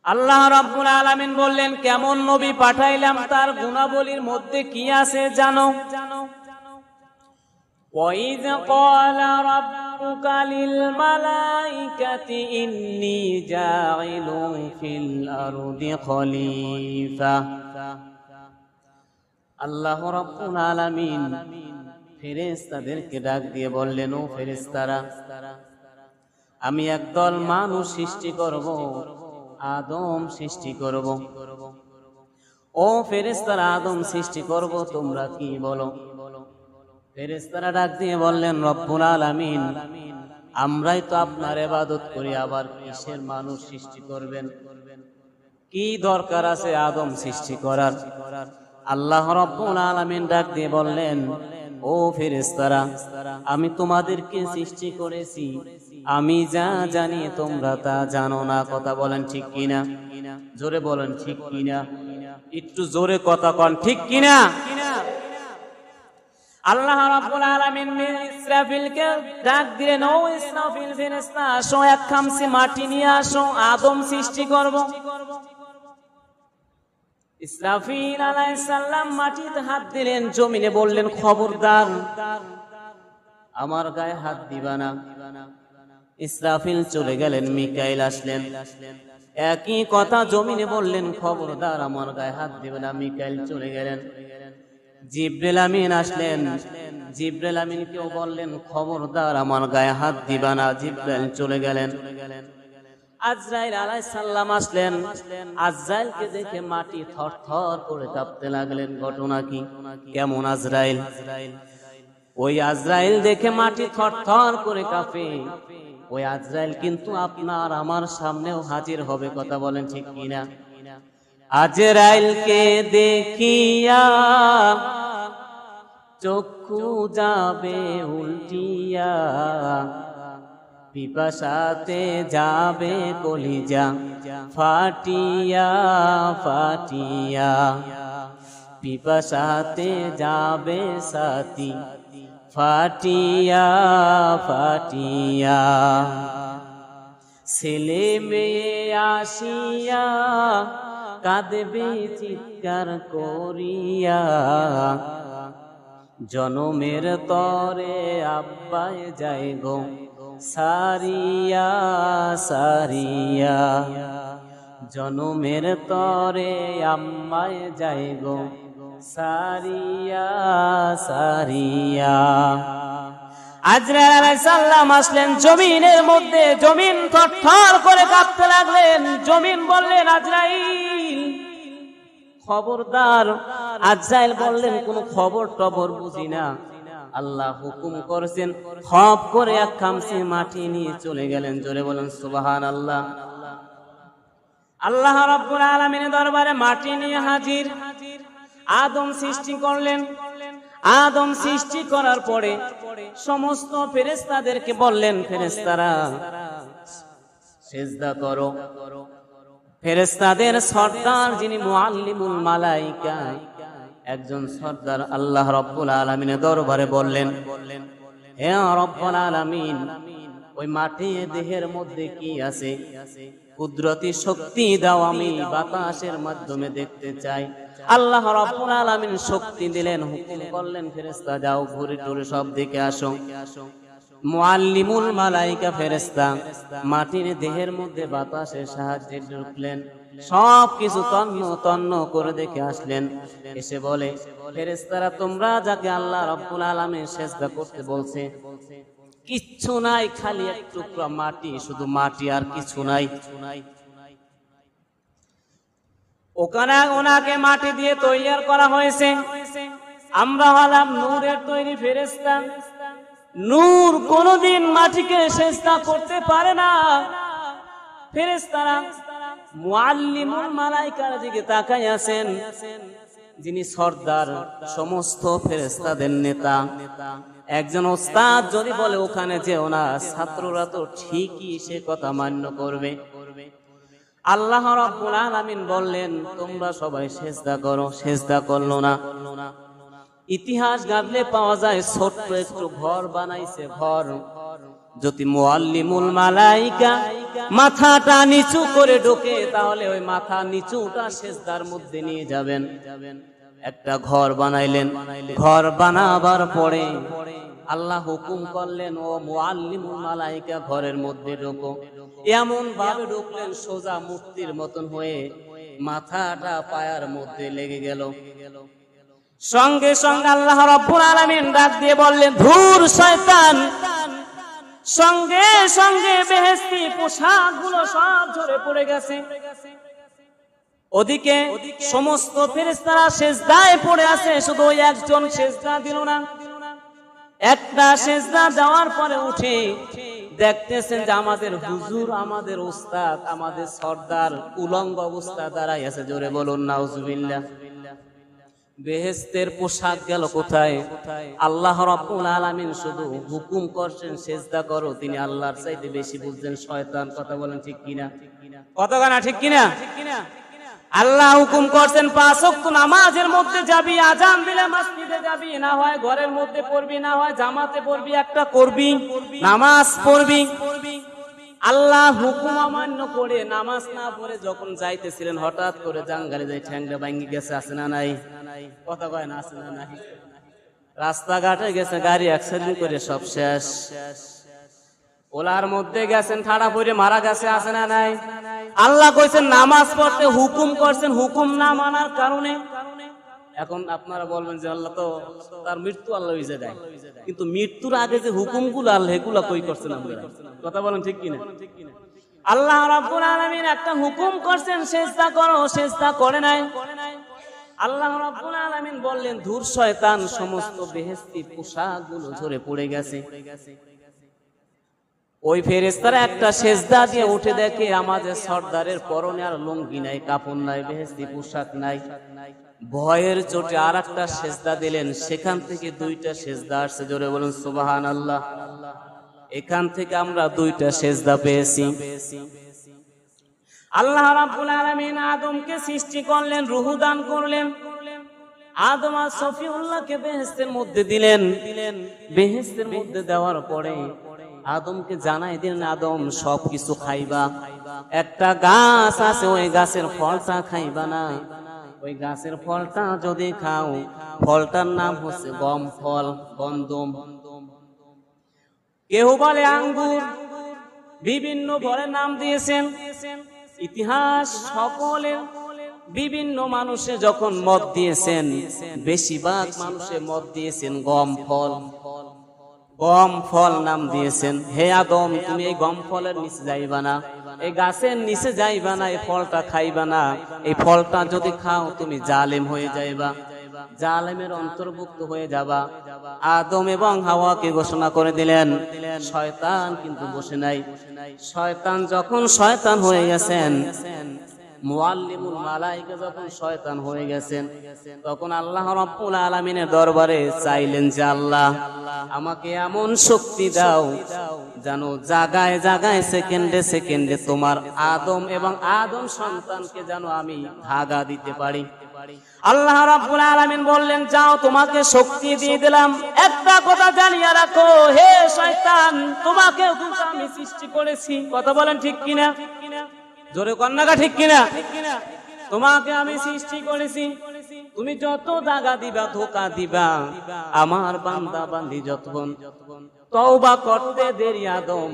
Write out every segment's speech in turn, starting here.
আল্লাহ রাব্বুল আলামিন বললেন, কেমন নবী পাঠাইলাম তার গুণাবলীর মধ্যে কি আছে জানো? وَإِذْ قَالَ رَبُّكَ لِلْمَلَائِكَةِ إِنِّي جَاعِلٌ فِي الْأَرْضِ خَلِيفَةً। আল্লাহ রাব্বুল আলামিন ফেরেশতাদেরকে ডাক দিয়ে বললেন, ও ফেরেশতারা, আমি একদল মানুষ সৃষ্টি করব, আদম সৃষ্টি করব। ও ফেরেশতারা, আদম সৃষ্টি করব, তোমরা কি বলো? ফেরেশতারা ডাক দিয়ে বললেন, রব্বুল আলামিন, আমরাই তো আপনার ইবাদত করি, আবার কিসের মানুষ সৃষ্টি করবেন? কি দরকার আছে আদম সৃষ্টি করার? আল্লাহ রাব্বুল আলামিন ডাক দিয়ে বললেন, ও ফেরেশতারা, আমি তোমাদেরকে সৃষ্টি করেছি, আমি যা জানি তোমরা তা জানো না। কথা বলেন ঠিক কিনা? জোরে বলেন ঠিক কিনা? একটু জোরে কথা কন, ঠিক কিনা? আল্লাহ রাব্বুল আলামিন ইসরাফিলকে ডাক দিলেন, ও ইসরাফিল ফেরেশতা, আসো, এক খামসি মাটি নিয়ে আসো, আদম সৃষ্টি করব। ইসরাফিল আলাইহিস সালাম মাটিতে হাত দিলেন, জমিনে বললেন, খবরদার আমার গায়ে হাত দিবা না। ইসরাফিল চলে গেলেন, মিকাইল আসলেন, একই কথা জমিনে বললেন, খবরদার আমার গায়ে হাত দিবে না। মিকাইল চলে গেলেন। জিবরিল আমিন আসলেন, জিবরিল আমিনকেও বললেন, খবরদার আমার গায়ে হাত দিবা না। জিবরিল চলে গেলেন। আজরাইল আলাইহিস সালাম আসলেন, আজরাইলকে দেখে মাটি থরথর করে কাঁপতে লাগলেন। ঘটনা কি? কেমন আজরাইল? ওই আজরাইল দেখে মাটি থরথর করে কাঁপে, ওই আজরাইল কিন্তু আপনার আমার সামনেও হাজির হবে। কথা বলেন ঠিক কিনা? আজরাইলকে দেখিয়া চক্ষু যাবে উল্টিয়া, পিপাসাতে যাবে কলিজা ফাটিয়া ফাটিয়া, পিপাসাতে যাবে সাথী ফাটিয়া ফাটিয়া। ছেলে মেয়ে আসিয়া কাঁদবে চিৎকার করিয়া, জনমের তরে আব্বায় যায় গো সারিয়া সারিয়া, জনমের তরে আম্মায় যায় গো সারিয়া সারিয়া। আজরাইল আলাইহিস সালাম আসলেন জমিনের মধ্যে, জমিন থরথর করে কাঁপতে লাগলেন। জমিন বললেন, আজরাইল খবরদার। আজরাইল বললেন, কোন খবর টবর বুঝি না, আল্লাহ হুকুম করেছেন। খপ করে এক খামসি মাটি নিয়ে চলে গেলেন। জোরে বলেন সুবহানাল্লাহ। আল্লাহ রাব্বুল আলামিনের দরবারে মাটি নিয়ে হাজির। আদম সৃষ্টি করলেন। আদম সৃষ্টি করার পরে সমস্ত ফেরেশতাদেরকে বললেন, ফেরেশতারা সিজদা করো। ফেরেশতাদের সর্দার যিনি মুআল্লিমুল মালায়েকা, একজন সর্দার আল্লাহ রাব্বুল আলামিনের দরবারে বললেন, হে রাব্বুল আলামিন, ওই মাটি দেহের মধ্যে কি আছে? কুদরতি শক্তি দাও, আমি বাতাসের মাধ্যমে দেখতে চাই। আল্লাহ রাব্বুল আলামিন শক্তি দিলেন, হুকুম করলেন, ফেরেশতা যাও, ঘুরে টুরে সব দিকে আসো। মুআল্লিমুল মালায়েকা ফেরেশতা মাটির দেহের মধ্যে বাতাসের সাহায্যে ঢুকলেন, সব কিছু তন্ন তন্ন করে দেখে আসলেন। এসে বলে, ফেরেশতারা, তোমরা যাকে আল্লাহ রাব্বুল আলামিন সিজদা করতে বলছে কিচ্ছু নাই, খালি এক টুকরা মাটি, শুধু মাটি আর কিছু নাই। ওখানে ওনাকে মাটি দিয়ে তৈরি করা হয়েছে। আমরা হলাম নূরের তৈরি ফেরেশতা। নূর কোনদিন মাটিকে সিজদা করতে পারে না। ফেরেশতারা মুআল্লিমুল মালায়েকার দিকে তাকায় আছেন, যিনি সর্দার, সমস্ত ফেরেশতাদের নেতা। একজন ওস্তাদ যদি বলে ওখানে যেও না, ছাত্ররা তো ঠিকই সে কথা মান্য করবে। আল্লাহ রাব্বুল আলামিন বললেন, তোমরা সবাই সিজদা করো। সিজদা করলো না। ইতিহাস ঘাটলে পাওয়া যায় ছোট্ট একটু ঘর বানাইছে। ঘর যদি মুআল্লিমুল মালায়েকা মাথাটা নিচু করে ঢোকে, তাহলে ওই মাথা নিচুটা সিজদার মধ্যে নিয়ে যাবেন। একটা ঘর বানাইলেন, ঘর বানাবার পরে আল্লাহ হুকুম করলেন, ও মুআল্লিমুল মালায়েকা ঘরের মধ্যে ঢোকো। এমন ভাবে ঢুকলেন সোজা মূর্তির মতন হয়ে, মাথাটা পায়ের মধ্যে লেগে গেল। সঙ্গে সঙ্গে আল্লাহ রাব্বুল আলামিন ডাক দিয়ে বললেন, ধুর শয়তান। সঙ্গে সঙ্গে বেহেশতি পোশাকগুলো সব ঝরে পড়ে গেছে। ওদিকে সমস্ত ফেরেশতারা সিজদায় পড়ে আছে, শুধু ওই একজন সিজদা দিল না। একটা সিজদা দেওয়ার পরে উঠে দেখতেছেন যে আমাদের হুজুর, আমাদের উস্তাদ, আমাদের সর্দার উলঙ্গ অবস্থা দাঁড়ায় আছে। জোরে বলুন নাউজুবিল্লাহ। বেহেশতের পোশাক গেল কোথায়? আল্লাহ রাব্বুল আলামিন শুধু হুকুম করছেন সিজদা করো, তিনি আল্লাহর চাইতে বেশি বুঝছেন শয়তান। কথা বলেন ঠিক কিনা? কথা না ঠিক কিনা? আল্লাহ হুকুম করছেন 5 ওয়াক্ত নামাজের মধ্যে যাবি, আজান দিলে মসজিদে যাবি, না হয় ঘরের মধ্যে পড়বি, না হয় জামাতে পড়বি, একটা করবি, নামাজ পড়বি। আল্লাহ হুকুম অমান্য করে নামাজ না পড়ে যখন যাইতেছিলেন, হঠাৎ করে জাঙ্গালে যাই ঠ্যাংটা ভাঙি গেছে। আছে না নাই? কথা কয় না? আছে না নাই? রাস্তাঘাটে গেছে, গাড়ি অ্যাক্সিডেন্ট করে সব শেষ। ওলার মধ্যে গেছেন, ঠাড়া পড়ে মারা গেছে। আছে না নাই? আল্লাহ কইছেন নামাজ পড়তে হুকুম করছেন, হুকুম না মানার কারণে। এখন আপনারা বলবেন যে আল্লাহ তো তার মৃত্যু আল্লাহ হইছে দেয়, কিন্তু মৃত্যুর আগে যে হুকুমগুলো আল্লাহ এগুলো কই করছেন আপনারা? কথা বলেন ঠিক কিনা? আল্লাহ রাব্বুল আলামিন একটা হুকুম করছেন, সিজদা করো, সিজদা করে নাই। আল্লাহ রাব্বুল আলামিন বললেন, ধুর শয়তান। সমস্ত বেহেশতি পোশাকগুলো ঝরে পড়ে গেছে। ওই ফেরেশতারা একটা সিজদা দিয়ে উঠে দেখে আমাদের সর্দারের পরনে আর লুঙ্গি নাই, কাপড় নাই, বেহেশতি পোশাক নাই। ভয়ের চোটে আর একটা সিজদা দিলেন, সেখান থেকে 2টা সিজদা আসছে। জোরে বলুন সুবহানাল্লাহ। এখান থেকে আমরা 2টা সিজদা পেয়েছি। আল্লাহ রাব্বুল আলামিন আদমকে সৃষ্টি করলেন, রূহ দান করলেন। আদম আর সফিউল্লাহকে বেহেশতের মধ্যে দিলেন। বেহেশতের মধ্যে দেওয়ার পরে আদমকে জানাই দিলেন, আদম সবকিছু খাইবা, একটা গাছ আছে, ওই গাছের ফলটা খাইবা না। ওই গাছের ফলটা যদি খাও, ফলটার নাম হচ্ছে গম ফল, গন্ধম। কেউ বলে আঙ্গুর, বিভিন্ন ফলের নাম দিয়েছেন। ইতিহাস সকলের বিভিন্ন মানুষে যখন মত দিয়েছেন, বেশিরভাগ মানুষে মত দিয়েছেন গম ফল। গম ফল নাম দিয়েছেন। হে আদম, তুমি এই গম ফলের নিচে যাইবা না, এই গাছের নিচে যাইবা না, এই ফলটা খাইবা না। এই ফলটা যদি খাও তুমি জালেম হয়ে যাইবা, জালেমের অন্তর্ভুক্ত হয়ে যাবা। আদম এবং হাওয়াকে ঘোষণা করে দিলেন। শয়তান কিন্তু বসে নাই। শয়তান যখন শয়তান হয়ে গেছেন, মুআল্লিমুল মালায়েকা যখন শয়তান হয়ে গেছেন, তখন আল্লাহ রাব্বুল আলামিনের দরবারে চাইলেন যে আল্লাহ আমাকে এমন শক্তি দাও যেন জায়গায় জায়গায়, সেকেন্ডে সেকেন্ডে তোমার আদম এবং আদম সন্তানকে যেন আমি ধাগা দিতে পারি। আল্লাহ রাব্বুল আলামিন বললেন, যাও, তোমাকে শক্তি দিয়ে দিলাম। একটা কথা জানিয়ে রাখো, হে শয়তান, তোমাকে আমি সৃষ্টি করেছি। কথা বলেন ঠিক কিনা? জোরে কন্যাকা ঠিক কিনা? তোমাকে আমি সৃষ্টি করেছি। তুমি যত দাগা দিবা, ধোকা দিবা, আমার বান্দা বান্দি যতক্ষণ তওবা করতে দেরি, আদম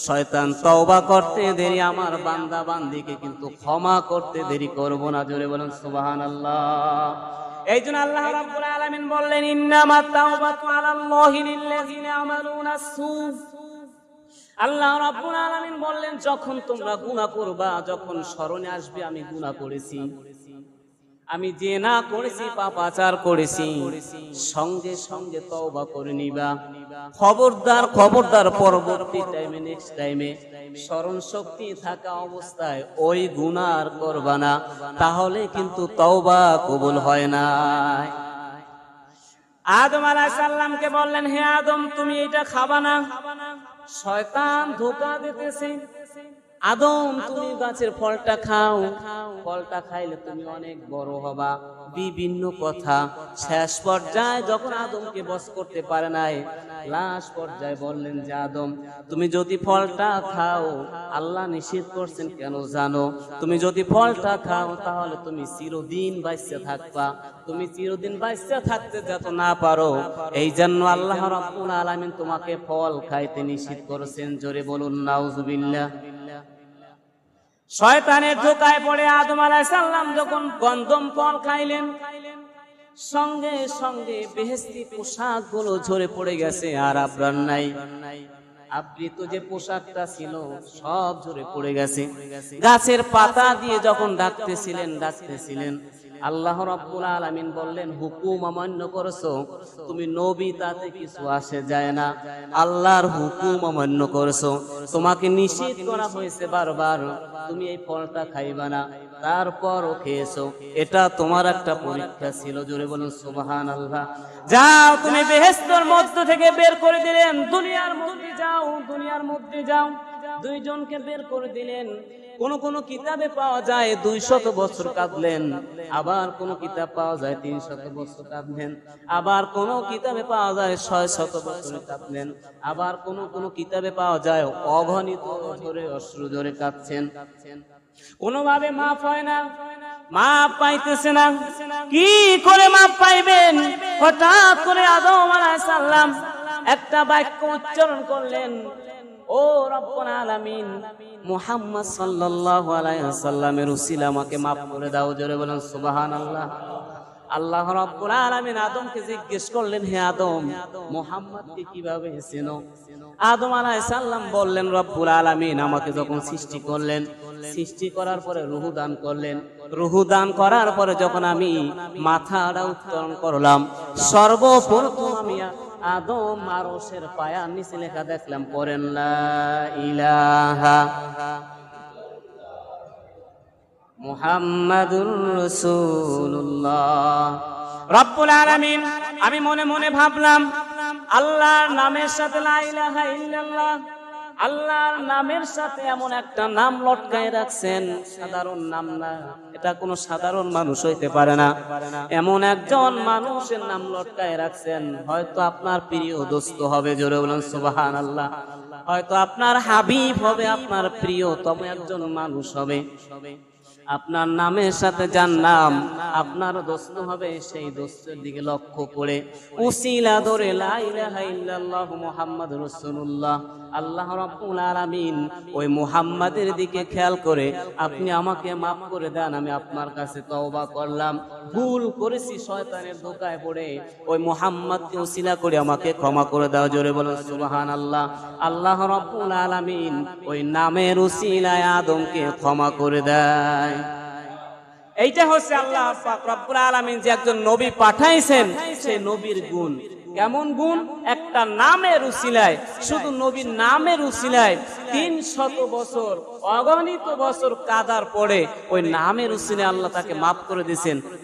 শয়তান তওবা করতে দেরি, আমার বান্দা বান্দিকে কিন্তু ক্ষমা করতে দেরি করব না। জোরে বলেন সুবহানাল্লাহ। এই জন্য আল্লাহ রাব্বুল আলামিন বললেন, ইন্নামাত তাওবাতু আলাল্লাহি লিল্লাযিনা ইয়ামালুনা সু। আল্লাহ রাব্বুল আলামিন বললেন, যখন তোমরা গুনাহ করবা, যখন স্মরণে আসবে আমি গুনাহ করেছি, আমি জিনা করেছি, পাপাচার করেছি, সঙ্গে সঙ্গে তওবা করে নিবা। খবরদার খবরদার, পরবর্তী টাইমে, নেক্সট টাইমে স্মরণ শক্তি থাকা অবস্থায় ওই গুনাহ আর করবা না, তাহলে কিন্তু তওবা কবুল হয় না। আদম আলাইহিস সালামকে বললেন, হে আদম, তুমি এটা খাবা না, শয়তান ধোঁকা দিতেছে। আদম, তুমি গাছের ফলটা খাও, ফলটা খাইলে তুমি অনেক বড় হবা। বিভিন্ন কথা। শেষ পর্যায়ে যখন আদমকে বশ করতে পারে নাই, লাশ পর্যায়ে বললেন যে আদম, তুমি যদি ফলটা খাও, আল্লাহ নিষেধ করছেন কেন জানো? তুমি যদি ফলটা খাও তাহলে তুমি চিরদিন বাইচা থাকবা। তুমি চিরদিন বাইচা থাকতে যত না পারো, এই জন্য আল্লাহ রাব্বুল আলামিন তোমাকে ফল খাইতে নিষেধ করেছেন। জোরে বলুন নাউজুবিল্লাহ। শয়তানের ধোঁকায় পড়ে আদম আলাইহিস সালাম যখন গন্ধম ফল খাইলেন, সঙ্গে সঙ্গে বেহেশতি পোশাকগুলো ঝরে পড়ে গেছে, আর আবরার নাই। আবৃত যে পোশাকটা ছিল সব ঝরে পড়ে গেছে। গাছের পাতা দিয়ে যখন ডাকতেছিলেন, আল্লাহ রাব্বুল আলামিন বললেন, হুকুম অমান্য করেছো তুমি নবী, তাতে কিছু আসে যায় না। আল্লাহর হুকুম অমান্য করেছো, তোমাকে নিষেধ করা হয়েছে বারবার, তুমি এই ফলটা খাইবা না, তারপরও খেয়েছো। এটা তোমার একটা পরীক্ষা ছিল। জোরে বলুন সুবহানাল্লাহ। যাও, তুমি বেহেশতের মধ্য থেকে বের করে দিলেন, দুনিয়ার মধ্যে যাও। দুইজনকে বের করে দিলেন। কোন কিতাবে পাওয়া যায় 200 বছর কাঁদলেন, আবার কোন কিতাব পাওয়া যায় 300 বছর কাঁদলেন, আবার কোন কিতাবে পাওয়া যায় 600 বছর কাঁদলেন, আবার কোন কিতাবে পাওয়া যায় অগণিত ধরে অশ্রু ধরে কাঁদছেন। কোনোভাবে মাফ হয় না, মাপ পাইতেছে না। কি করে মাপ পাইবেন? হঠাৎ করে আদম আলাইহিস সালাম একটা বাক্য উচ্চারণ করলেন, ও রব্বুল আলামিন, মুহাম্মদ সাল্লাল্লাহু আলাইহি ওয়াসাল্লামের উসিলা আমাকে মাফ করে দাও। জোরে বলেন সুবহানাল্লাহ। আল্লাহ রাব্বুল আলামিন আদমকে জিজ্ঞেস করলেন, হে আদম, মুহাম্মদকে কিভাবে চেনো? আদম আলাইহিস সালাম বললেন, রব্বুল আলামিন আমাকে যখন সৃষ্টি করলেন, সৃষ্টি করার পরে রূহ দান করলেন, রূহ দান করার পরে যখন আমি মাথাটা উত্তোলন করলাম, সর্বপ্রথম আমি আদম আরশের পায়ার নিচে লেখা দেখলাম, পড়েন লা ইলাহা মুহাম্মাদুর রাসূলুল্লাহ। রব্বুল আলামিন, আমি মনে মনে ভাবলাম, আল্লাহর নামের সাথে লা ইলাহা ইল্লাল্লাহ, আল্লাহর নামের সাথে এমন একটা নাম লটকায় রাখছেন, সাধারণ নাম না, এটা কোনো সাধারণ মানুষ হইতে পারে না। এমন একজন মানুষের নাম লটকায় রাখছেন, হয়তো আপনার প্রিয় দোস্ত হবে। জোরে বলেন সুবহানাল্লাহ। হয়তো আপনার হাবিব হবে, আপনার প্রিয়তম একজন মানুষ হবে। আপনার নামের সাথে যার নাম আপনার দোস্ত হবে, সেই দোস্তের দিকে লক্ষ্য করে উসিলা ধরে লা ইলাহা ইল্লাল্লাহ মুহাম্মাদুর রাসূলুল্লাহ, আল্লাহ রাব্বুল আলামিন ওই মুহাম্মাদের দিকে খেয়াল করে আপনি আমাকে মাফ করে দেন, আমি আপনার কাছে তওবা করলাম, ভুল করেছি, শয়তানের ধোঁকায় পড়ে ওই মুহাম্মাদকে উসিলা করে আমাকে ক্ষমা করে দাও। জোরে বলেন সুবহানাল্লাহ। আল্লাহ রাব্বুল আলামিন ওই নামের উসিলায় আদমকে ক্ষমা করে দেয়। এইটা হচ্ছে আল্লাহ পাক রব্বুল আলামিন যে একজন নবী পাঠাইছেন, সেই নবীর গুণ। কেমন গুণ? একটা নামের উসিলায়, শুধু নবীর নামের উসিলায় 300 বছর, অগণিত বছর কাদার পরে ওই নামের উসিলায় আল্লাহ তাকে মাফ করে দিয়েছেন।